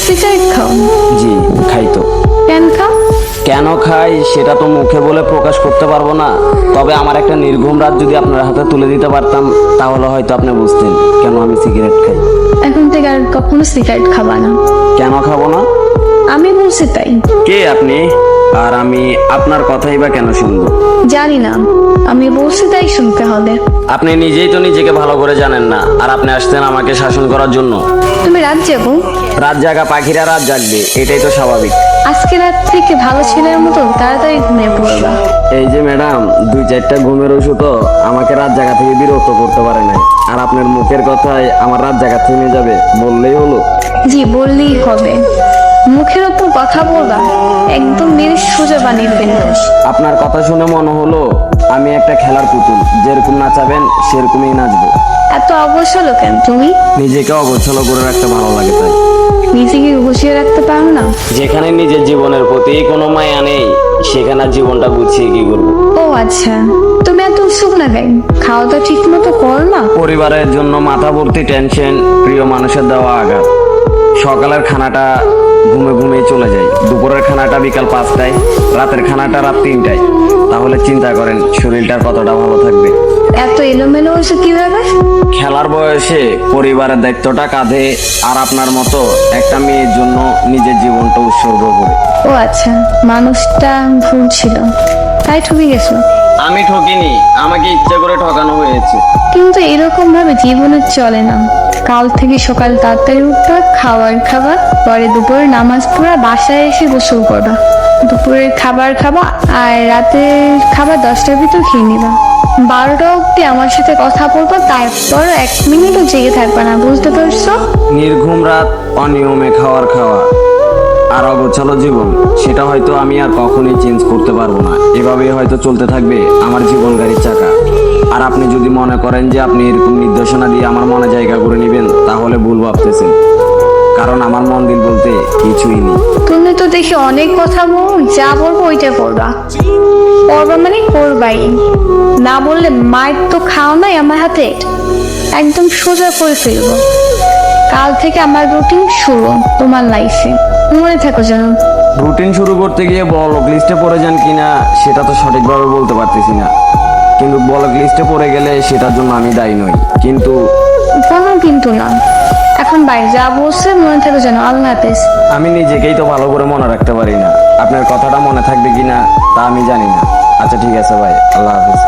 Cigarette খাও? জি খাই তো। কেন খাও? কেন খাই সেটা তো মুখে বলে প্রকাশ করতে পারবো না, তবে আমার একটা নির্ঘুম রাত যদি আপনার হাতে তুলে দিতে পারতাম তাহলে হয়তো আপনি বুঝতেন কেন আমি সিগারেট খাই। এখন থেকে আর কখনো সিগারেট খাবা না। কেন খাবো না? আমি বলছি তাই। কে আপনি? আর আমি আপনার কথাই বা কেন শুনবো? জানি না, আমি বলছি তাই শুনতে হবে। আপনি নিজেই তো নিজেকে ভালো করে জানেন না, আর আপনি আসছেন আমাকে শাসন করার জন্য। তুমি রাত যাবো? রাত জাগা পাখিরা রাত জাগবে, এটাই তো স্বাভাবিক। আজকে রাত থেকে ভালো ছেলের মতো তাড়াতাড়ি ঘুমিয়ে পড়বা। এই যে ম্যাডাম, 2-4টা ঘুমের ওষুধও আমাকে রাত জাগা থেকে বিরক্ত করতে পারে নাই, আর আপনার মুখের কথায় আমার রাত জাগা থেমে যাবে বললেই হলো। জি বললেই হবে। মুখের ওপর কথা বলবা, একদম মেরে সোজা বানিয়ে ফেলবো। আপনার কথা শুনে মনে হলো আমি একটা খেলার পুতুল, যেরকম নাচাবেন সেরকমই নাচবো। এত অবসর কেন তুমি? নিজেকে অগোছালো করে রাখতে ভালো লাগে তাই। নিজেকে গুছিয়ে রাখতে পারো না? যেখানে নিজের জীবনের প্রতি কোনো মায়া নেই সেখানে আর জীবনটা গুছিয়ে কি করবো? ও আচ্ছা, তুমি এত উৎসুক না কেন? খাওয়া দাওয়া ঠিক মতো করো না? পরিবারের জন্য মাথা ভর্তি টেনশন, প্রিয় মানুষের দেওয়া আঘাত। সকালের খানাটা ঘুমে ঘুমিয়ে চলে যায়, দুপুরের খানাটা বিকাল 5টায়, রাতের খানাটা রাত 3টায়। তাহলে চিন্তা করেন শরীরটার কতটা ভালো থাকবে। এত এলোমেলো হয়েছে কিভাবে? খেলার বয়সে পরিবারের দায়িত্বটা কাঁধে, আর আপনার মতো একটা মেয়ের জন্য নিজের জীবনটা উৎসর্গ করে। ও আচ্ছা, মানুষটা ভুল ছিল, তাই ঠকে গেছো। আমি ঠকিনি, আমাকে ইচ্ছা করে ঠকানো হয়েছে। কিন্তু এরকম ভাবে জীবনে চলে না। কাল থেকে সকাল তাড়াতাড়ি উঠবা, খাবার খাবা, পরে দুপুরে নামাজ পড়া, বাসায় এসে গোসল করবা, দুপুরের খাবার খাবা, আর রাতের খাবার 10টার ভিতর খেয়ে নিবা। 12টা অব্দি আমার সাথে কথা বলবা, তারপর 1 মিনিটও জেগে থাকবা না, বুঝতে পারছো? নির্ঘুম রাত, অনিয়মে খাওয়া, আর অগোছালো জীবন, সেটা হয়তো আমি আর কখনোই চেঞ্জ করতে পারবো না। এভাবেই হয়তো চলতে থাকবে আমার জীবন গাড়ির চাকা। আর আপনি যদি মনে করেন যে আপনি এরকম নির্দেশনা দিয়ে আমার মনে জায়গা করে নেবেন, তাহলে ভুল ভাবতেছেন, কারণ আমার মন দিল বলতে কিছুই নেই। তুমি তো দেখি অনেক কথা বল, যা বলবো ওইটা করবা। করবা মানে করবাই, না বললে মায়ের তো খাও নাই আমার হাতে, একদম সোজা করে ফেলবো। কাল থেকে আমার রুটিন শুরু তোমার লাইফে, মনে থাকো যেন। রুটিন শুরু করতে গিয়ে ব্লক লিস্টে পড়ে যান কিনা সেটা তো সঠিকভাবে বলতে পারতেছি না, কিন্তু ব্লক লিস্টে পড়ে গেলে সেটার জন্য আমি দায়ী নই। কিন্তু কোনো কিন্তু না, এখন বাইরে যা বলছে মনে থাকো যেন। আল্লাহ হাফেজ। আমি নিজেকেই তো ভালো করে মনে রাখতে পারি না, আপনার কথাটা মনে থাকবে কিনা তা আমি জানি না। আচ্ছা ঠিক আছে ভাই, আল্লাহ হাফেজ।